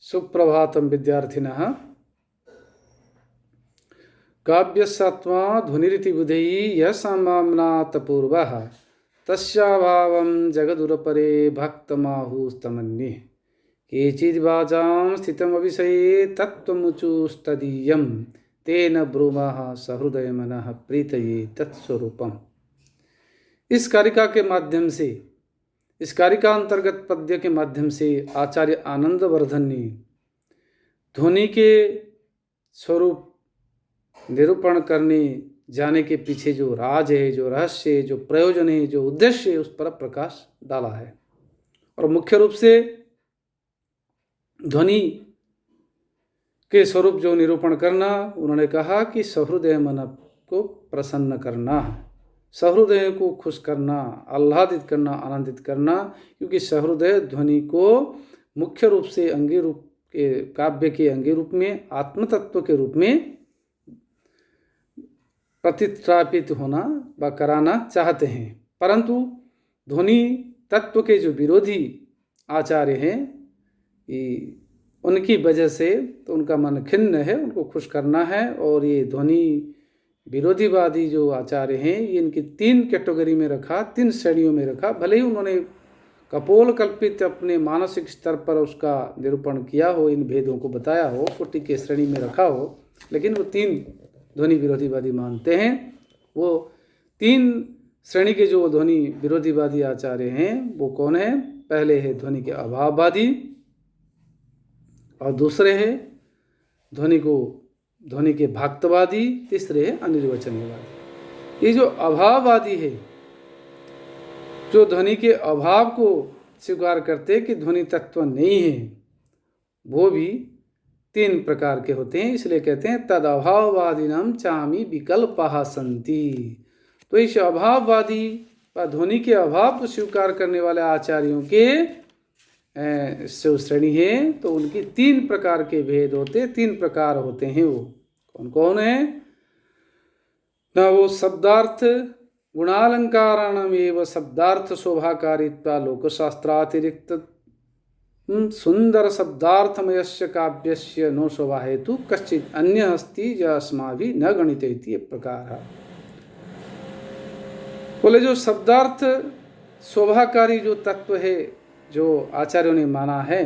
सुप्रभातं विद्यार्थिनः। काव्यस्यात्मा ध्वनिरिति बुधैः यः सम्मानात् पूर्वः तस्याभावं जगदुरपरे भक्तमाहुस्तमन्ये केचिद्वाचां स्थितमविषये तत्त्वमुचुस्तदीयं तेन ब्रूमः सहृदय मनः प्रीतये तत्स्वरूपम्। इस कारिका के माध्यम से, इस कारिका अंतर्गत पद्य के माध्यम से आचार्य आनंदवर्धन ने ध्वनि के स्वरूप निरूपण करने जाने के पीछे जो राज है, जो रहस्य है, जो प्रयोजन है, जो उद्देश्य है, उस पर प्रकाश डाला है। और मुख्य रूप से ध्वनि के स्वरूप जो निरूपण करना, उन्होंने कहा कि सहृदय मन को प्रसन्न करना, सहृदय को खुश करना, आह्लादित करना, आनंदित करना, क्योंकि सहृदय ध्वनि को मुख्य रूप से अंगी रूप के काव्य के अंगी रूप में आत्म तत्व के रूप में प्रतिस्थापित होना व कराना चाहते हैं। परंतु ध्वनि तत्व के जो विरोधी आचार्य हैं, उनकी वजह से तो उनका मन खिन्न है, उनको खुश करना है। और ये ध्वनि विरोधीवादी जो आचार्य हैं, ये इनकी 3 कैटेगरी में रखा, 3 श्रेणियों में रखा। भले ही उन्होंने कपोल कल्पित अपने मानसिक स्तर पर उसका निरूपण किया हो, इन भेदों को बताया हो, कोटि के श्रेणी में रखा हो, लेकिन वो 3 ध्वनि विरोधीवादी मानते हैं। वो 3 श्रेणी के जो ध्वनि विरोधीवादी आचार्य हैं वो कौन है? पहले है ध्वनि के अभाववादी, और दूसरे है ध्वनि के भाक्तवादी, तीसरे है अनिर्वचनीयवादी। ये जो अभाववादी है, जो ध्वनि के अभाव को स्वीकार करते कि ध्वनि तत्व नहीं है, वो भी 3 प्रकार के होते हैं। इसलिए कहते हैं तद अभाववादिनां चामी विकल्पाः सन्ति। तो इस अभाववादी व ध्वनि के अभाव को स्वीकार करने वाले आचार्यों के जो श्रेणी है, तो उनकी 3 प्रकार के भेद होते, 3 प्रकार होते हैं। वो कौन कौन है? न वो शब्दार्थ गुणालंकाराणामेव शब्दार्थ शोभाकारित्वा लोकशास्त्रातिरिक्त सुंदर शब्दार्थमयस्य काव्यस्य नो शोभा हेतु कश्चित् अन्यः अस्ति य अस्माभिः न गणिते इति प्रकार। बोले जो शब्दार्थ शोभाकारी जो तत्व है, जो आचार्यों ने माना है,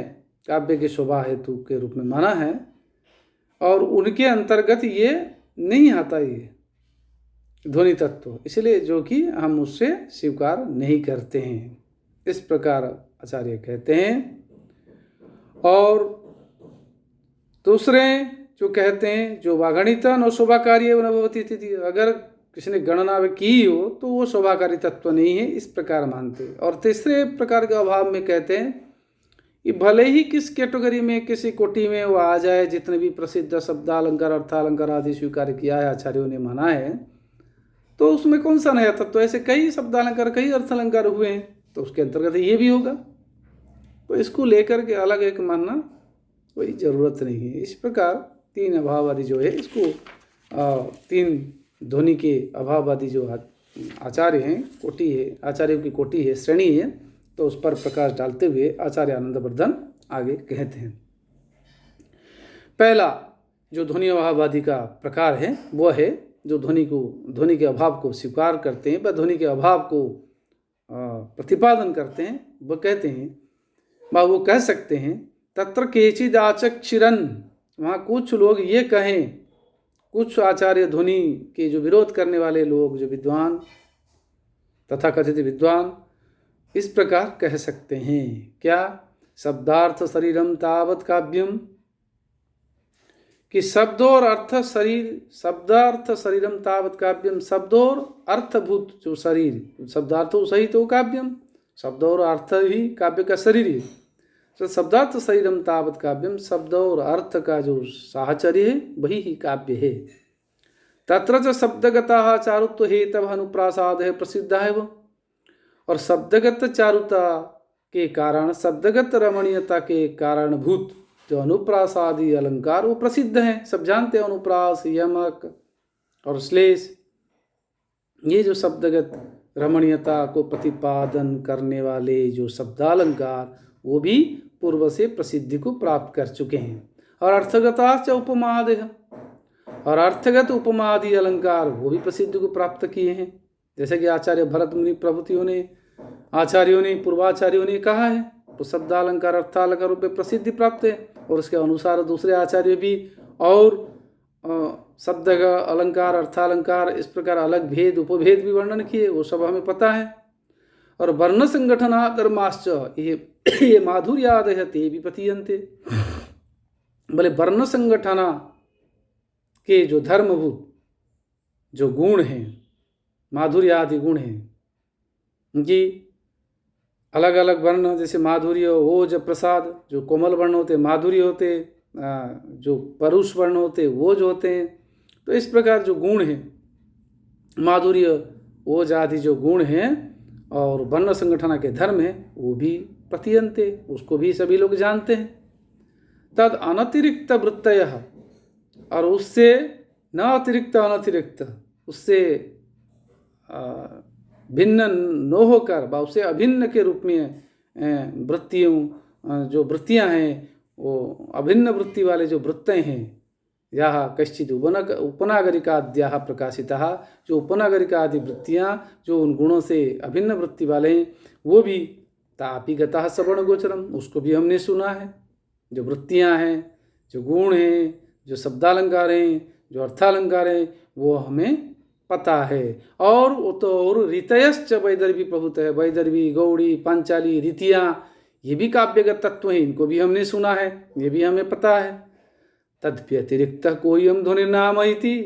काव्य के शोभा हेतु के रूप में माना है, और उनके अंतर्गत ये नहीं आता ये ध्वनि तत्व, इसलिए जो कि हम उससे स्वीकार नहीं करते हैं, इस प्रकार आचार्य कहते हैं। और दूसरे जो कहते हैं जो वागणिता न शोभाकारी अनुभवती थी, अगर किसी ने गणना की हो तो वो शोभाकारी तत्व नहीं है, इस प्रकार मानते हैं। और तीसरे प्रकार के अभाव में कहते हैं कि भले ही किस कैटेगरी में, किसी कोटि में वो आ जाए, जितने भी प्रसिद्ध शब्दालंकार, अर्थालंकार आदि स्वीकार किया है, आचार्यों ने माना है, तो उसमें कौन सा नया तत्व? ऐसे कई शब्दालंकार, कई अर्थालंकार हुए हैं, तो उसके अंतर्गत ये भी होगा। तो इसको लेकर के अलग एक मानना कोई ज़रूरत नहीं है। इस प्रकार 3 अभाववादी जो है, इसको 3 ध्वनि के अभाववादी जो आचार्य हैं, कोटि है, आचार्यों की कोटि है, श्रेणी है, तो उस पर प्रकाश डालते हुए आचार्य आनंदवर्धन आगे कहते हैं। पहला जो ध्वनि अभाववादी का प्रकार है, वो है जो ध्वनि के अभाव को स्वीकार करते हैं, व ध्वनि के अभाव को प्रतिपादन करते हैं। वो कहते हैं, वो कह सकते हैं तत्र केचिदाचक्षिरन्, वहाँ कुछ लोग ये कहें, कुछ आचार्य ध्वनि के जो विरोध करने वाले लोग, जो विद्वान तथा कथित विद्वान, इस प्रकार कह सकते हैं क्या? शब्दार्थ शरीरम तावत काव्यम, कि शब्द और अर्थ शरीर, शब्दार्थ शरीरम तावत काव्यम, शब्द और अर्थभूत जो शरीर, शब्दार्थ सहित तो काव्यम, शब्द और अर्थ ही काव्य का शरीर है। तो शब्दार्थ शरीरम तावत काव्यम, शब्द और अर्थ का जो साहचर्य है वही ही काव्य है। तत्र च शब्दगतः चारुत्व हेतवः अनुप्रासाद है प्रसिद्ध है वो। और शब्दगत चारुता के कारण, शब्दगत रमणीयता के कारणभूत जो अनुप्रासादी अलंकार वो प्रसिद्ध हैं। सब जानते हैं अनुप्रास, यमक और श्लेष, ये जो शब्दगत रमणीयता को प्रतिपादन करने वाले जो शब्दालंकार, वो भी पूर्व से प्रसिद्धि को प्राप्त कर चुके हैं। और अर्थगताश्च उपमादय, और अर्थगत उपमादि अलंकार वो भी प्रसिद्धि को प्राप्त किए हैं। जैसे कि आचार्य भरत मुनि प्रभृतियों ने, आचार्यों ने, पूर्वाचार्यों ने कहा है, तो शब्दालंकार अर्थालंकार रूप में प्रसिद्धि प्राप्त है। और उसके अनुसार दूसरे आचार्य भी और शब्द अलंकार अर्थालंकार इस प्रकार अलग भेद उपभेद भी वर्णन किए, वो सब हमें पता है। और वर्ण संगठना धर्माश्च ये माधुर्यादय ते भी प्रतीयन्ते, बोले वर्ण संगठना के जो धर्मभूत जो गुण हैं, माधुर्य आदि गुण हैं, उनकी अलग अलग वर्ण, जैसे माधुर्य, ओज, प्रसाद, जो कोमल वर्ण होते माधुर्य होते, जो परुष वर्ण होते ओज होते हैं। तो इस प्रकार जो गुण हैं, माधुर्य, ओज आदि जो गुण हैं और वर्ण संगठना के धर्म हैं, वो भी प्रतीयन्ते, उसको भी सभी लोग जानते हैं। तद अनतिरिक्त वृत्तयः, और उससे न अतिरिक्त अनतिरिक्त, उससे भिन्न न होकर व उससे अभिन्न के रूप में वृत्तियों, जो वृत्तियां हैं वो अभिन्न वृत्ति वाले जो वृत्तें हैं, यह कश्चित उपनागरिकाद्याः प्रकाशितः, जो उपनागरिकादि वृत्तियां जो उन गुणों से अभिन्न वृत्ति वाले हैं, वो भी तापि गतः सवर्ण गोचरम, उसको भी हमने सुना है। जो वृत्तियां हैं, जो गुण हैं, जो शब्दालंकार हैं, जो अर्थालंकार हैं, वो हमें पता है। और वो तो और रीतयश्च वैदर्भी प्रभुत है, वैदर्भी, गौड़ी, पांचाली, रीतियाँ, ये भी काव्यगत तत्व हैं, इनको भी हमने सुना है, ये भी हमें पता है। तद्व्यतिरिक्त कोयम ध्वनिर्नाम इति,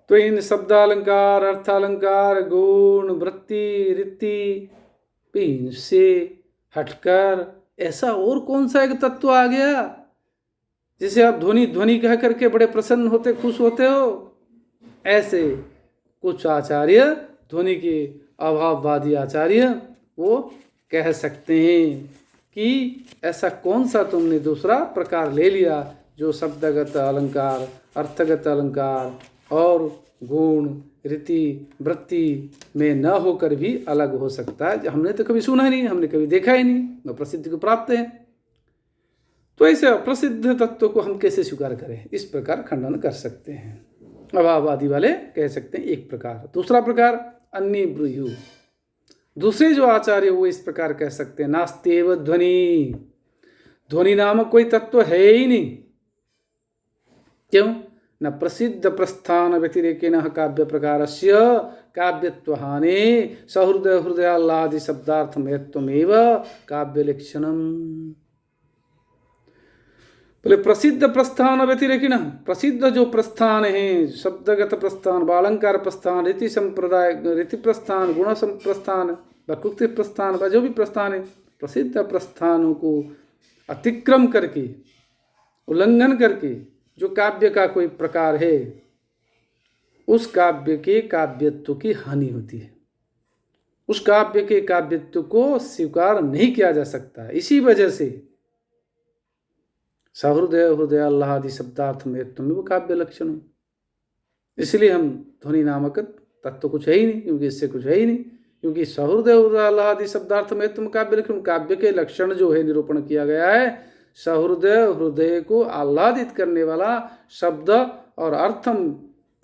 तो इन शब्दालंकार अर्थालंकार गुण वृत्ति रीति इनसे हटकर ऐसा और कौन सा एक तत्व आ गया जिसे आप ध्वनि ध्वनि कह करके बड़े प्रसन्न होते, खुश होते हो? ऐसे कुछ आचार्य, ध्वनि के अभाववादी आचार्य, वो कह सकते हैं कि ऐसा कौन सा तुमने दूसरा प्रकार ले लिया जो शब्दगत अलंकार अर्थगत अलंकार और गुण रीति वृत्ति में न होकर भी अलग हो सकता है। हमने तो कभी सुना ही नहीं, हमने कभी देखा ही नहीं, न प्रसिद्धि को प्राप्त है। तो ऐसे अप्रसिद्ध तत्व को हम कैसे स्वीकार करें? इस प्रकार खंडन कर सकते हैं। अभाववादी वाले कह सकते हैं एक प्रकार। दूसरा प्रकार अन्य ब्रूयु, दूसरे जो आचार्य वो इस प्रकार कह सकते हैं, नास्त्येव ध्वनि, ध्वनि नामक कोई तत्व है ही नहीं। क्यों? न प्रसिद्ध प्रस्थान व्यतिरेकेन काव्य प्रकारस्य काव्यत्वहाने सहृदय हृदयाल्लादि शब्दार्थमयत्वमेव काव्य लक्षणम। बोले प्रसिद्ध प्रस्थान व्यतिरेकिन, प्रसिद्ध जो प्रस्थान है, शब्दगत प्रस्थान, अलंकार प्रस्थान, रीति संप्रदाय, रीति प्रस्थान, गुण प्रस्थान, प्रकृति प्रस्थान, जो भी प्रस्थान है, प्रसिद्ध प्रस्थानों को अतिक्रम करके, उल्लंघन करके जो काव्य का कोई प्रकार है, उस काव्य के काव्यत्व की हानि होती है। उस काव्य के काव्यत्व को स्वीकार नहीं किया जा सकता। इसी वजह से सहृदय हृदयाल्लादि शब्दार्थ में वो काव्य लक्षण। इसलिए हम ध्वनि नामक तत्व कुछ है ही नहीं, क्योंकि इससे कुछ है ही नहीं, क्योंकि सहृदय हृदयाल्लादि शब्दार्थ में काव्य लक्षण, काव्य के लक्षण जो है निरूपण किया गया है, सहृदय हृदय को आह्लादित करने वाला शब्द और अर्थम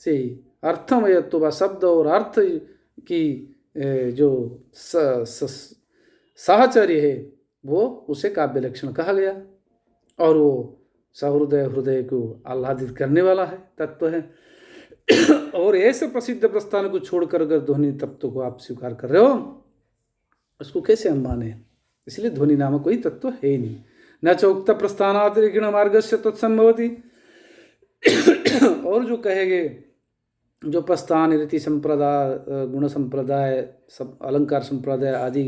से, अर्थमयत्व व शब्द और अर्थ की जो साहचर्य है, वो उसे काव्य लक्षण कहा गया। और वो सहृदय हृदय को आह्लादित करने वाला है, तत्व है। और ऐसे प्रसिद्ध प्रस्थान को छोड़कर अगर ध्वनि तत्व को आप स्वीकार कर रहे हो, उसको कैसे हम माने? इसलिए ध्वनि नामक कोई तत्व है ही नहीं। न चोक्त प्रस्थानातिरिक्त मार्गस्य तत्संभवति, और जो कहेंगे जो प्रस्थान रीति संप्रदाय, गुण संप्रदाय, सब अलंकार संप्रदाय आदि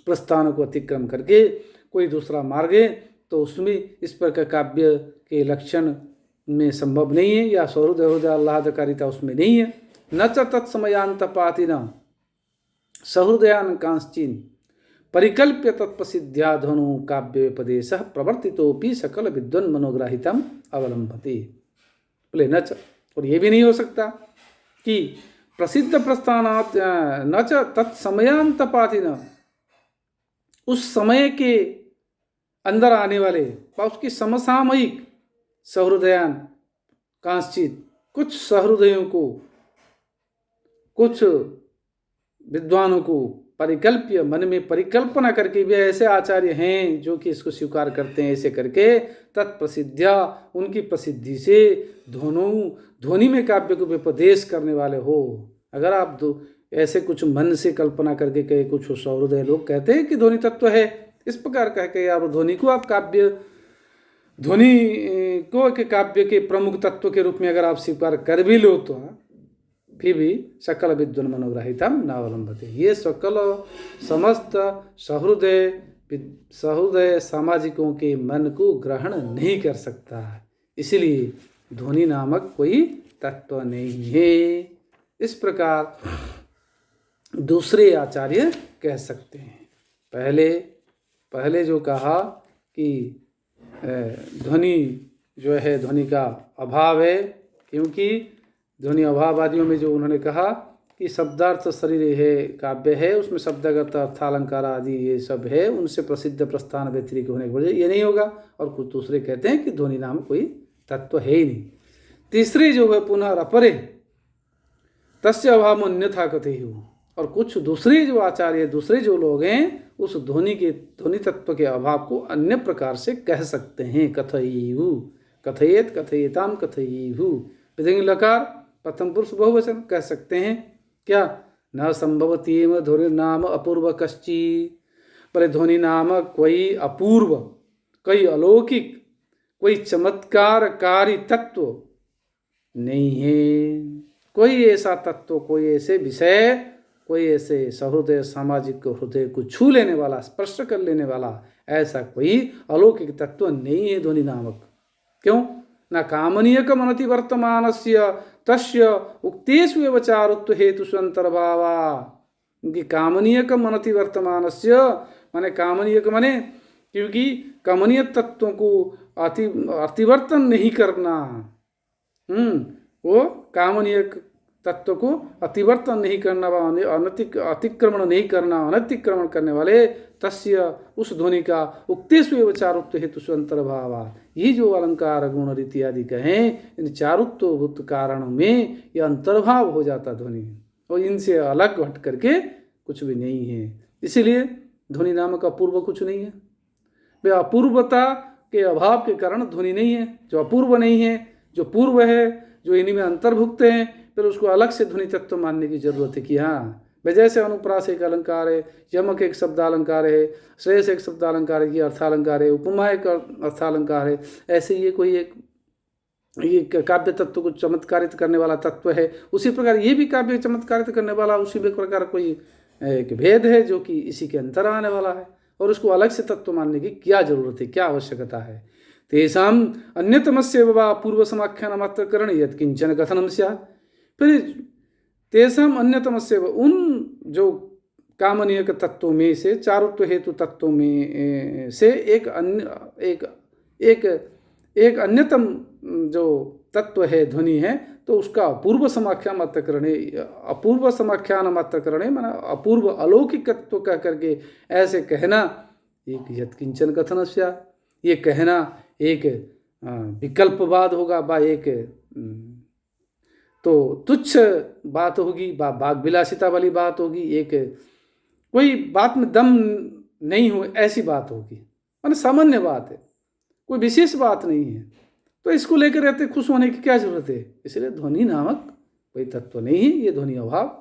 प्रस्थानों को अतिक्रम करके कोई दूसरा मार्ग है, तो उसमें इस प्रकार काव्य के लक्षण में संभव नहीं है, या सहृदय हृदय आह्लादकारिता उसमें नहीं है। न च तत्समयांतपातिना सहृदयान कांश्चिन परिकल्प्य तत्प्रसिद्ध्या ध्वनु काव्योपदेश प्रवर्तितोपि सकल विद्वन मनोग्राहितम अवलंबते। बोले न च, और ये भी नहीं हो सकता कि प्रसिद्ध प्रस्थानात् न च तत्समयांतपातिना, उस समय के अंदर आने वाले व उसकी समसामयिक सहृदयान कांश्चित, कुछ सहृदयों को, कुछ विद्वानों को परिकल्प्य, मन में परिकल्पना करके भी ऐसे आचार्य हैं जो कि इसको स्वीकार करते हैं, ऐसे करके तत्प्रसिद्ध्या, उनकी प्रसिद्धि से ध्वनि में काव्य को व्यपदेश करने वाले हो। अगर आप ऐसे कुछ मन से कल्पना करके कहे, कुछ सहृदय लोग कहते हैं कि ध्वनि तत्व है, इस प्रकार कह के आप ध्वनि को आप ध्वनि को के काव्य के प्रमुख तत्व के रूप में अगर आप स्वीकार कर भी लो तो फिर भी सकल विद्वान मनोग्राहितम नावलंबते, ये सकल समस्त सहृदय सामाजिकों के मन को ग्रहण नहीं कर सकता, इसलिए ध्वनि नामक कोई तत्व नहीं है। इस प्रकार दूसरे आचार्य कह सकते हैं। पहले जो कहा कि ध्वनि जो है, ध्वनि का अभाव है, क्योंकि ध्वनि अभाववादियों में जो उन्होंने कहा कि शब्दार्थ शरीर है, काव्य है, उसमें शब्दगत अर्थालंकार आदि ये सब है, उनसे प्रसिद्ध प्रस्थान व्यतिरिक्त होने की वजह ये नहीं होगा। और कुछ दूसरे कहते हैं कि ध्वनि नाम कोई तत्व है ही नहीं। तीसरे जो है पुनः अपरे तस्य अभाव अन्यथा कथेयु, और कुछ दूसरे जो आचार्य, दूसरे जो लोग हैं, उस ध्वनि तत्व के अभाव को अन्य प्रकार से कह सकते हैं। कथयेयु, कथयेत, कथयेताम, कथयेयु, विधिंग लकार प्रथम पुरुष बहुवचन कह सकते हैं। क्या न संभवतीम ध्वनि नाम अपूर्व कश्ची, पर ध्वनि नाम कोई अपूर्व, कोई अलौकिक, कोई चमत्कारकारी तत्व नहीं है। कोई ऐसा तत्व, कोई ऐसे विषय, कोई ऐसे सहृदय सामाजिक हृदय को छू लेने वाला, स्पर्श कर लेने वाला ऐसा कोई अलौकिक तत्व नहीं है ध्वनि नामक। क्यों? न कामनीयकम अनतिवर्तमानस्य तस्य उक्तेषु एव चारुत्व हेतुषु अंतर्भावा। क्योंकि कामनीयकम अनतिवर्तमानस्य माने कामनीयक माने क्योंकि कामनीय तत्वों को अतिवर्तन नहीं करना, वो कामनीय तत्व को अतिवर्तन नहीं करना, अतिक्रमण नहीं करना, अनतिक्रमण करने वाले तस्य उस ध्वनि का उक्तेषु एव चारुत्व हेतुषु अंतर्भावा। ये जो अलंकार गुण रीति आदि कहें, इन चारुत्वभूत कारणों में यह अंतर्भाव हो जाता ध्वनि, और इनसे अलग हट करके कुछ भी नहीं है। इसीलिए ध्वनि नामक अपूर्व कुछ नहीं है। वे अपूर्वता के अभाव के कारण ध्वनि नहीं है। जो अपूर्व नहीं है, जो पूर्व है, जो इन्हीं में अंतर्भुक्त हैं, फिर उसको अलग से ध्वनि तत्व मानने की जरूरत है। कि हाँ, जैसे अनुप्रास एक अलंकार है, यमक एक शब्दालंकार है, श्रेयस एक शब्दालंकार है, ये अर्थालंकार है, उपमा एक अर्थालंकार है, ऐसे ये कोई ये काव्य तत्व को चमत्कारित करने वाला तत्व है। उसी प्रकार ये भी काव्य चमत्कारित करने वाला उसी प्रकार कोई एक भेद है जो कि इसी के अंतर आने वाला है, और उसको अलग से तत्व मानने की क्या जरूरत है, क्या आवश्यकता है। तेषाम अन्यतमस्य वा पूर्व समाख्यान मात्र करण यत् किंचन कथनम स्यात्। फिर तेषाम अन्यतमस्य, उन जो कामनीयक तत्वों में से, चारुत्व हेतु तत्वों में से एक अन्यतम जो तत्व है, ध्वनि है, तो उसका अपूर्व समाख्यान मात्र करणे, अपूर्व समाख्यान मात्र करणे माना अपूर्व अलौकिक तत्व कह करके ऐसे कहना, एक यत्किंचन कथन स्यात्, ये कहना एक विकल्पवाद होगा, बा एक तो तुच्छ बात होगी, बा बाग विलासिता वाली बात होगी, एक कोई बात में दम नहीं हो ऐसी बात होगी, माने सामान्य बात है, कोई विशेष बात नहीं है। तो इसको लेकर रहते खुश होने की क्या जरूरत है। इसलिए ध्वनि नामक कोई तत्व नहीं है, ये ध्वनि अभाव,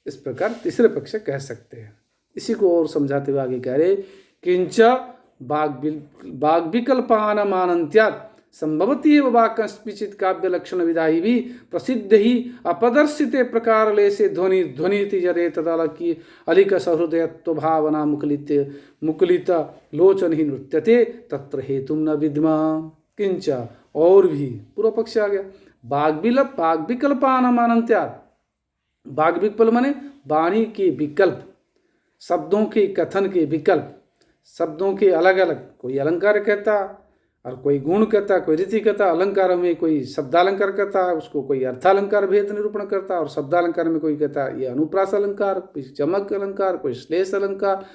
इस प्रकार तीसरे पक्ष कह सकते हैं। इसी को और समझाते हुए आगे कह रहे, किंच बाग विकल्पान मानन्त्यात् संभवती एव वाक्यस्पिचित काव्य लक्षण विधायी भी प्रसिद्ध ही अपदर्शिते प्रकार ले से ध्वनि जरे तदाल की अलिक सहृदयत्व भावना मुकुलित लोचन ही नृत्यते तत्र हेतुम न विद्मा। किंच, और भी पूर्व पक्ष आ गया, बाग विकल्पान मानन्त्यात्, बाग विकल्प माने वाणी के विकल्प, शब्दों के कथन के विकल्प, शब्दों के अलग अलग, कोई अलंकार कहता और कोई गुण कहता, कोई रीति कहता, अलंकार में कोई शब्दालंकार कहता, उसको कोई अर्थालंकार भेद निरूपण करता, और शब्दालंकार में कोई कहता ये अनुप्रास अलंकार, कोई चमक अलंकार, कोई श्लेष अलंकार,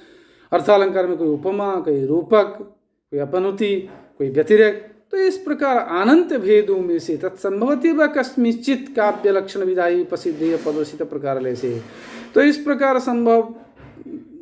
अर्थालंकार में कोई उपमा, कोई रूपक, कोई अपनुति, कोई व्यतिरेक। तो इस प्रकार अनंत भेदों में से तत्संभवती व कस्मिंश्चित् काव्य लक्षण विधायी प्रसिद्धि प्रदर्शित प्रकार से, तो इस प्रकार संभव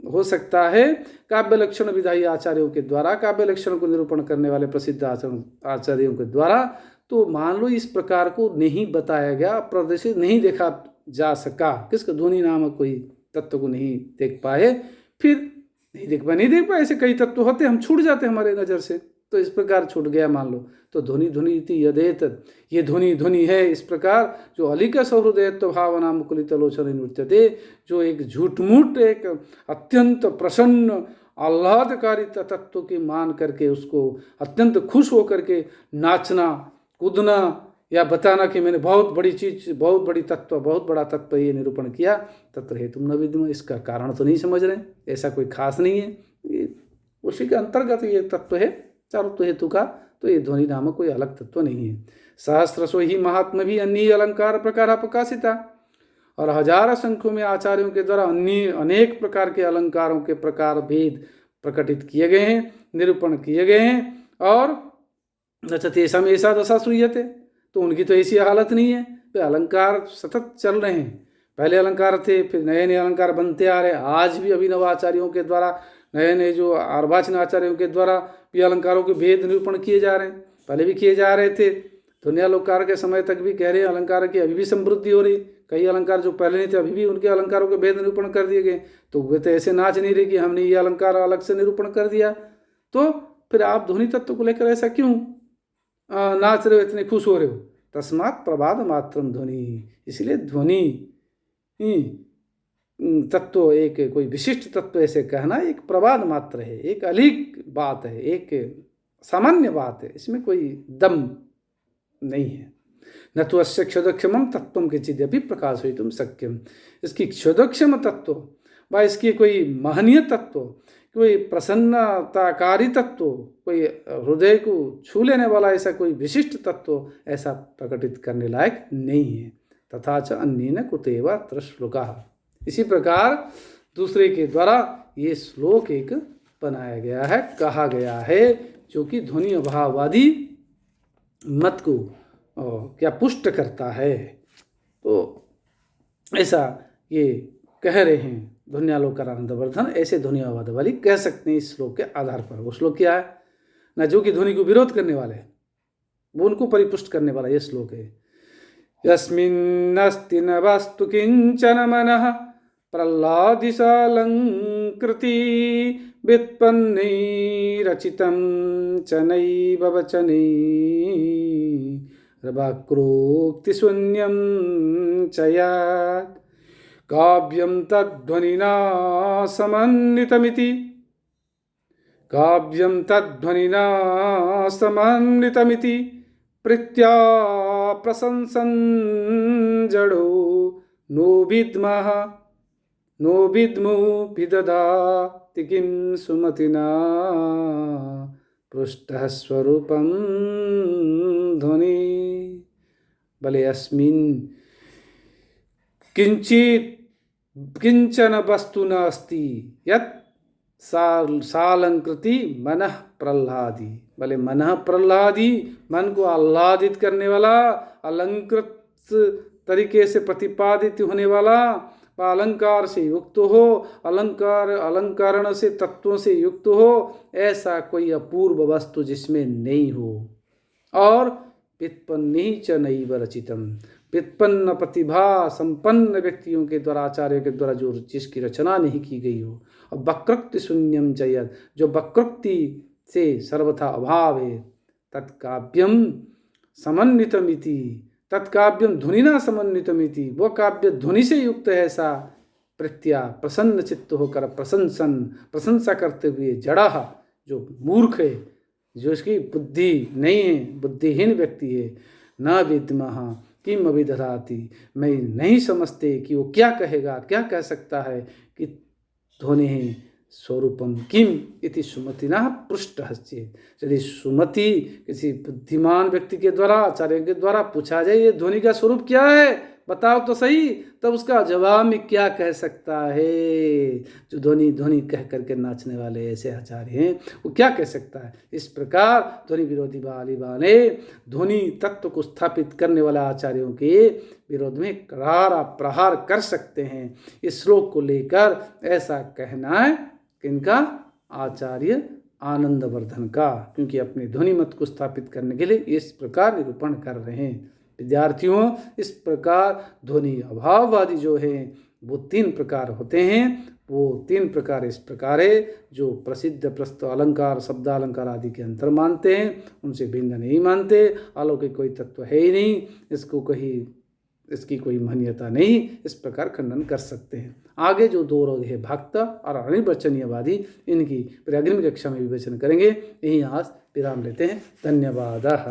हो सकता है काव्य लक्षण विधायी आचार्यों के द्वारा, काव्य लक्षण को निरूपण करने वाले प्रसिद्ध आचार्यों के द्वारा। तो मान लो इस प्रकार को नहीं बताया गया, प्रदर्शित नहीं देखा जा सका, किसका ध्वनि नामक कोई तत्व को नहीं देख पाए, फिर नहीं देख पाए, ऐसे कई तत्व होते हम छूट जाते हमारे नज़र से, तो इस प्रकार छूट गया मान लो। तो ध्वनि ध्वनि इति यदेत, ये ध्वनि ध्वनि है इस प्रकार, जो अलिक सौहृदयत्व भावना मुकुलित लोचन नृत्यते, जो एक झूठमूठ एक अत्यंत प्रसन्न आह्लादकारी तत्व की मान करके उसको अत्यंत खुश होकर के नाचना कूदना या बताना कि मैंने बहुत बड़ी चीज, बहुत बड़ी तत्व, बहुत बड़ा तत्व ये निरूपण किया, तत्र हेतु न विद्म, इसका कारण तो नहीं समझ रहे, ऐसा कोई खास नहीं है, ये उसी के अंतर्गत ये तत्व है चारुत्व हेतु का। तो ये ध्वनि नामक कोई अलग तत्व नहीं है। सहस्रसो ही महात्मा भी अन्य अलंकार प्रकार प्रकाशिता, और हजार संख्यों में आचार्यों के द्वारा अन्य अनेक प्रकार के अलंकारों के प्रकार भेद प्रकटित किए गए हैं, निरूपण किए गए हैं। और तेषाम ऐसा दशा श्रूयते, तो उनकी तो ऐसी हालत नहीं है, वे अलंकार सतत चल रहे हैं, पहले अलंकार थे, फिर नए नए अलंकार बनते आ रहे, आज भी अभिनव आचार्यों के द्वारा, नए नए जो अर्वाचीन आचार्यों के द्वारा भी अलंकारों के भेद निरूपण किए जा रहे हैं, पहले भी किए जा रहे थे, ध्वन्यालोकार के समय तक भी कह रहे हैं अलंकार की अभी भी समृद्धि हो रही, कई अलंकार जो पहले नहीं थे अभी भी उनके अलंकारों के भेद निरूपण कर दिए गए। तो वे तो ऐसे नाच नहीं रहे कि हमने ये अलंकार अलग से निरूपण कर दिया, तो फिर आप ध्वनि तत्व को लेकर ऐसा क्यों नाच रहे हो, इतने खुश हो रहे हो? तस्मात् प्रबाद मात्रम ध्वनि, इसलिए ध्वनि तत्व एक कोई विशिष्ट तत्व ऐसे कहना एक प्रबाद मात्र है, एक अलिक बात है, एक सामान्य बात है, इसमें कोई दम नहीं है। न तो अस्य क्षुदक्षम तत्व के चिद्यपि प्रकाशयितुं शक्यम, इसकी क्षुदक्षम तत्व व इसकी कोई महनीय तत्व, कोई प्रसन्नताकारी तत्व, कोई हृदय को छू लेने वाला ऐसा कोई विशिष्ट तत्व ऐसा प्रकटित करने लायक नहीं है। तथा च अन्येन कुतैव अत्र श्लोकः, इसी प्रकार दूसरे के द्वारा ये श्लोक एक बनाया गया है, कहा गया है, जो कि ध्वनि अभाववादी मत को क्या पुष्ट करता है। तो ऐसा ये कह रहे हैं ध्वन्यालोकानंदवर्धन, ऐसे ध्वनि अभाववाद वाली कह सकते हैं इस श्लोक के आधार पर। वो श्लोक क्या है ना, जो कि ध्वनि को विरोध करने वाले, वो उनको परिपुष्ट करने वाला ये श्लोक है। यस्मिन्नस्ति न वस्तु किंचन मनः प्रह्लादिशालंकृति व्युत्पन्नैरचितं च नैव वचने वक्रोक्तिशून्यं च यत् काव्यं तद्ध्वनिना समन्वितमिति, काव्यं तद्ध्वनिना समन्वितमिति प्रीत्या प्रशंसन् जडो नो विद्मः नो विद्मो विदधाति किं सुमतिना पृष्ठः स्वरूपं ध्वनि। बले अस्मिन् किंचित किंचन वस्तु नास्ति यत् सालंकृति मनः प्रह्लादी, भले मनः प्रह्लादी, मन को आह्लादित करने वाला, अलंकृत तरीके से प्रतिपादित होने वाला, अलंकार से युक्त हो, अलंकरण से तत्वों से युक्त हो, ऐसा कोई अपूर्व वस्तु जिसमें नहीं हो। और व्युत्पन्नी च नैव रचितम, व्युत्पन्न प्रतिभा संपन्न व्यक्तियों के द्वारा, आचार्यों के द्वारा जो जिसकी रचना नहीं की गई हो। और वक्रोक्ति शून्यम चयत, जो वक्रोक्ति से सर्वथा अभाव है, तत्काव्यम समन्वितमिति, तत्काव्यम ध्वनिना समन्वितमिति, वो काव्य ध्वनि से युक्त है ऐसा प्रत्या प्रसन्न चित्त होकर प्रशंसा करते हुए जड़ा, जो मूर्ख है, जो इसकी बुद्धि नहीं है, बुद्धिहीन व्यक्ति है, न विद्मः किम अभिदधाति, मैं नहीं समझते कि वो क्या कहेगा, क्या कह सकता है कि ध्वनि स्वरूपम किम इति सुमतिना पृष्ठ चेत, यदि सुमति किसी बुद्धिमान व्यक्ति के द्वारा, आचार्य के द्वारा पूछा जाए ये ध्वनि का स्वरूप क्या है, बताओ तो सही, तब उसका जवाब में क्या कह सकता है। जो ध्वनि ध्वनि कह करके नाचने वाले ऐसे आचार्य हैं, वो क्या कह सकता है। इस प्रकार ध्वनि विरोधी वाले ध्वनि तत्व को स्थापित करने वाले आचार्यों के विरोध में करारा प्रहार कर सकते हैं। इस श्लोक को लेकर ऐसा कहना है किनका, आचार्य आनंदवर्धन का, क्योंकि अपने ध्वनि मत को स्थापित करने के लिए इस प्रकार निरूपण कर रहे हैं। विद्यार्थियों, इस प्रकार ध्वनि अभाववादी जो है वो 3 प्रकार होते हैं। वो 3 प्रकार इस प्रकार है, जो प्रसिद्ध प्रस्तुत अलंकार, शब्दालंकार आदि के अंतर मानते हैं, उनसे भिन्न नहीं मानते। अलौकिक कोई तत्व है ही नहीं, इसकी कोई मान्यता नहीं, इस प्रकार खंडन कर सकते हैं। आगे जो 2 रोग है, भक्त और अनिर्वचनीयवादी, इनकी फिर अग्रिम कक्षा में विवेचन करेंगे। यहीं आज विराम लेते हैं। धन्यवाद।